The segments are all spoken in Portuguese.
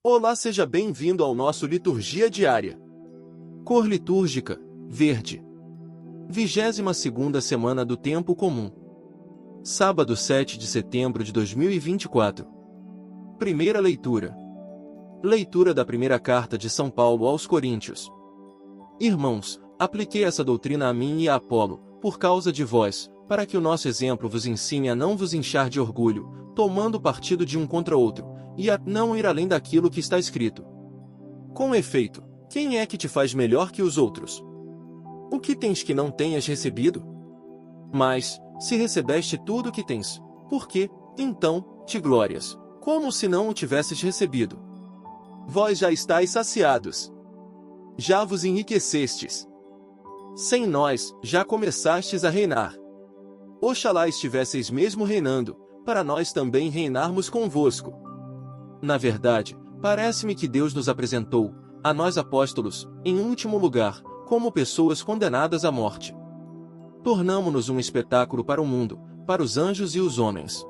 Olá, seja bem-vindo ao nosso Liturgia Diária. Cor litúrgica, verde. 22ª semana do Tempo Comum. Sábado 7 de setembro de 2024. Primeira leitura. Leitura da primeira carta de São Paulo aos Coríntios. Irmãos, apliquei essa doutrina a mim e a Apolo, por causa de vós, para que o nosso exemplo vos ensine a não vos inchar de orgulho, tomando partido de um contra outro, e a não ir além daquilo que está escrito. Com efeito, quem é que te faz melhor que os outros? O que tens que não tenhas recebido? Mas, se recebeste tudo o que tens, por que, então, te glórias, como se não o tivesses recebido? Vós já estáis saciados. Já vos enriquecestes. Sem nós, já começastes a reinar. Oxalá estivesseis mesmo reinando, para nós também reinarmos convosco. Na verdade, parece-me que Deus nos apresentou, a nós apóstolos, em último lugar, como pessoas condenadas à morte. Tornamo-nos um espetáculo para o mundo, para os anjos e os homens.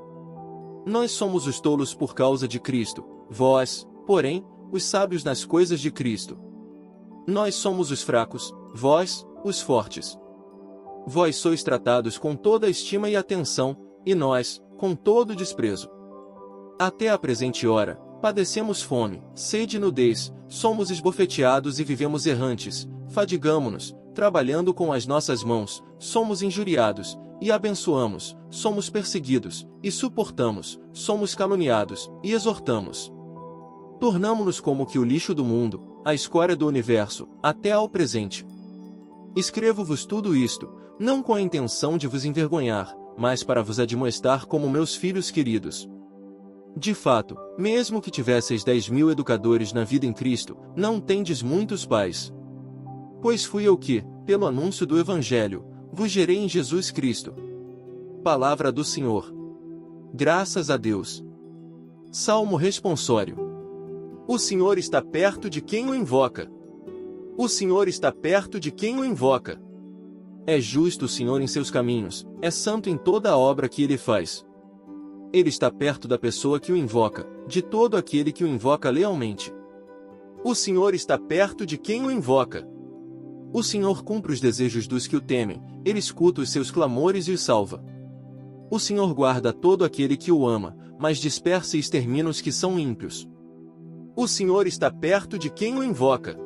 Nós somos os tolos por causa de Cristo, vós, porém, os sábios nas coisas de Cristo. Nós somos os fracos, vós, os fortes. Vós sois tratados com toda a estima e atenção, e nós, com todo desprezo. Até a presente hora, padecemos fome, sede e nudez, somos esbofeteados e vivemos errantes, fadigamo-nos, trabalhando com as nossas mãos, somos injuriados, e abençoamos, somos perseguidos, e suportamos, somos caluniados, e exortamos. Tornamo-nos como que o lixo do mundo, a escória do universo, até ao presente. Escrevo-vos tudo isto, não com a intenção de vos envergonhar, mas para vos admoestar como meus filhos queridos. De fato, mesmo que tivesseis 10.000 educadores na vida em Cristo, não tendes muitos pais. Pois fui eu que, pelo anúncio do Evangelho, vos gerei em Jesus Cristo. Palavra do Senhor. Graças a Deus. Salmo responsório. O Senhor está perto de quem o invoca. O Senhor está perto de quem o invoca. É justo o Senhor em seus caminhos, é santo em toda a obra que ele faz. Ele está perto da pessoa que o invoca, de todo aquele que o invoca lealmente. O Senhor está perto de quem o invoca. O Senhor cumpre os desejos dos que o temem, ele escuta os seus clamores e os salva. O Senhor guarda todo aquele que o ama, mas dispersa e extermina os que são ímpios. O Senhor está perto de quem o invoca.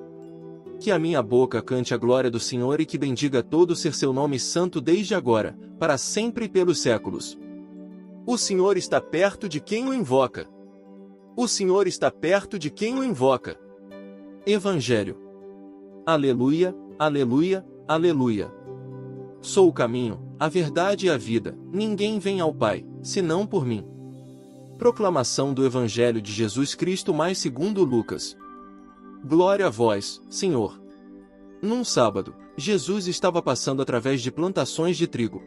Que a minha boca cante a glória do Senhor e que bendiga todo ser seu nome santo desde agora, para sempre e pelos séculos. O Senhor está perto de quem o invoca. O Senhor está perto de quem o invoca. Evangelho. Aleluia, aleluia, aleluia. Sou o caminho, a verdade e a vida, ninguém vem ao Pai, senão por mim. Proclamação do Evangelho de Jesus Cristo mais segundo Lucas. Glória a vós, Senhor. Num sábado, Jesus estava passando através de plantações de trigo.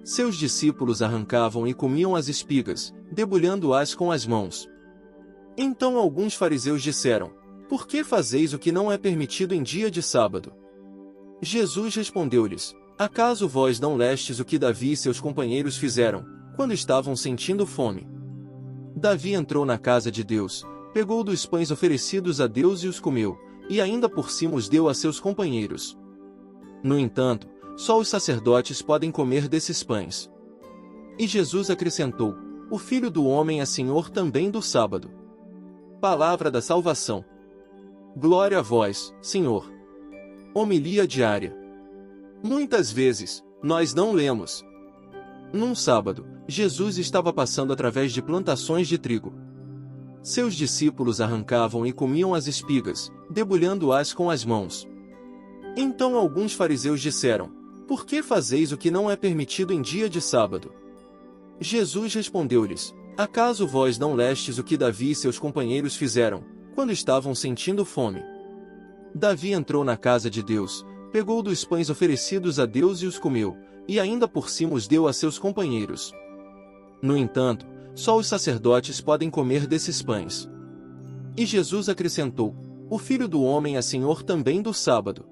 Seus discípulos arrancavam e comiam as espigas, debulhando-as com as mãos. Então alguns fariseus disseram: Por que fazeis o que não é permitido em dia de sábado? Jesus respondeu-lhes: Acaso vós não lestes o que Davi e seus companheiros fizeram, quando estavam sentindo fome? Davi entrou na casa de Deus, pegou dos pães oferecidos a Deus e os comeu, e ainda por cima os deu a seus companheiros. No entanto, só os sacerdotes podem comer desses pães. E Jesus acrescentou: O Filho do Homem é Senhor também do sábado. Palavra da salvação. Glória a vós, Senhor. Homilia diária. Muitas vezes, nós não lemos. Num sábado, Jesus estava passando através de plantações de trigo. Seus discípulos arrancavam e comiam as espigas, debulhando-as com as mãos. Então alguns fariseus disseram: Por que fazeis o que não é permitido em dia de sábado? Jesus respondeu-lhes: Acaso vós não lestes o que Davi e seus companheiros fizeram, quando estavam sentindo fome? Davi entrou na casa de Deus, pegou dos pães oferecidos a Deus e os comeu, e ainda por cima os deu a seus companheiros. No entanto, só os sacerdotes podem comer desses pães. E Jesus acrescentou: O Filho do Homem é Senhor também do sábado.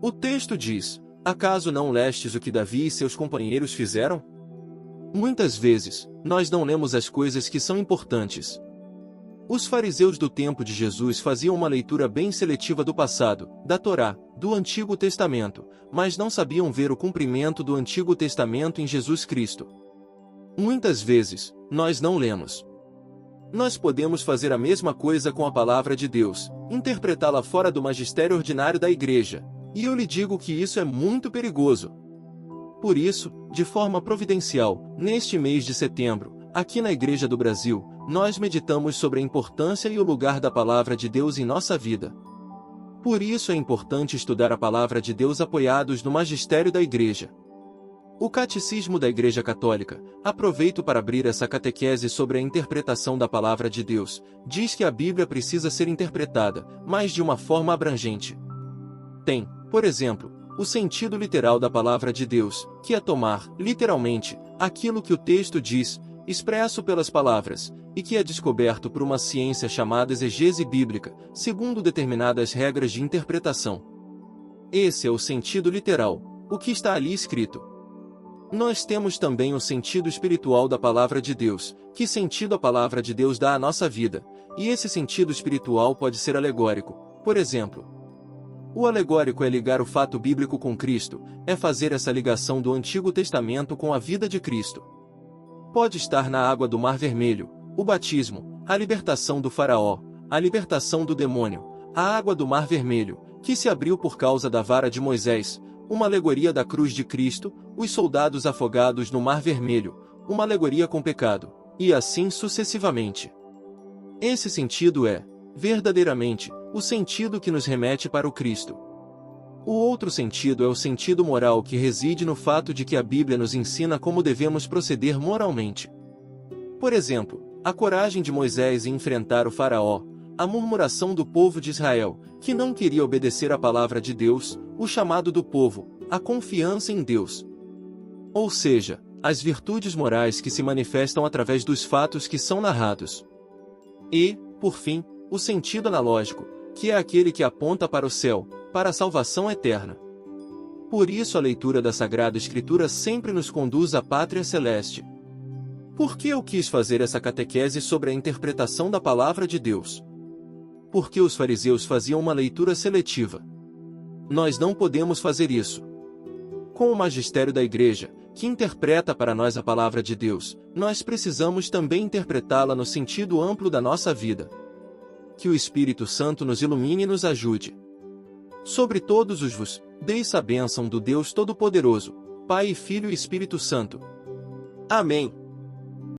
O texto diz: Acaso não lestes o que Davi e seus companheiros fizeram? Muitas vezes, nós não lemos as coisas que são importantes. Os fariseus do tempo de Jesus faziam uma leitura bem seletiva do passado, da Torá, do Antigo Testamento, mas não sabiam ver o cumprimento do Antigo Testamento em Jesus Cristo. Muitas vezes, nós não lemos. Nós podemos fazer a mesma coisa com a palavra de Deus, interpretá-la fora do magistério ordinário da igreja, e eu lhe digo que isso é muito perigoso. Por isso, de forma providencial, neste mês de setembro, aqui na Igreja do Brasil, nós meditamos sobre a importância e o lugar da palavra de Deus em nossa vida. Por isso é importante estudar a palavra de Deus apoiados no magistério da igreja. O Catecismo da Igreja Católica, aproveito para abrir essa catequese sobre a interpretação da palavra de Deus, diz que a Bíblia precisa ser interpretada, mas de uma forma abrangente. Tem, por exemplo, o sentido literal da palavra de Deus, que é tomar, literalmente, aquilo que o texto diz, expresso pelas palavras, e que é descoberto por uma ciência chamada exegese bíblica, segundo determinadas regras de interpretação. Esse é o sentido literal, o que está ali escrito. Nós temos também o sentido espiritual da palavra de Deus, que sentido a palavra de Deus dá à nossa vida, e esse sentido espiritual pode ser alegórico, por exemplo. O alegórico é ligar o fato bíblico com Cristo, é fazer essa ligação do Antigo Testamento com a vida de Cristo. Pode estar na água do Mar Vermelho, o batismo, a libertação do faraó, a libertação do demônio, a água do Mar Vermelho, que se abriu por causa da vara de Moisés, uma alegoria da cruz de Cristo, os soldados afogados no Mar Vermelho, uma alegoria com pecado, e assim sucessivamente. Esse sentido é, verdadeiramente, o sentido que nos remete para o Cristo. O outro sentido é o sentido moral que reside no fato de que a Bíblia nos ensina como devemos proceder moralmente. Por exemplo, a coragem de Moisés em enfrentar o faraó, a murmuração do povo de Israel, que não queria obedecer à palavra de Deus, o chamado do povo, a confiança em Deus. Ou seja, as virtudes morais que se manifestam através dos fatos que são narrados. E, por fim, o sentido analógico, que é aquele que aponta para o céu, para a salvação eterna. Por isso a leitura da Sagrada Escritura sempre nos conduz à pátria celeste. Por que eu quis fazer essa catequese sobre a interpretação da palavra de Deus? Porque os fariseus faziam uma leitura seletiva. Nós não podemos fazer isso. Com o magistério da Igreja, que interpreta para nós a palavra de Deus, nós precisamos também interpretá-la no sentido amplo da nossa vida. Que o Espírito Santo nos ilumine e nos ajude. Sobre todos os vos, deis a bênção do Deus Todo-Poderoso, Pai e Filho e Espírito Santo. Amém.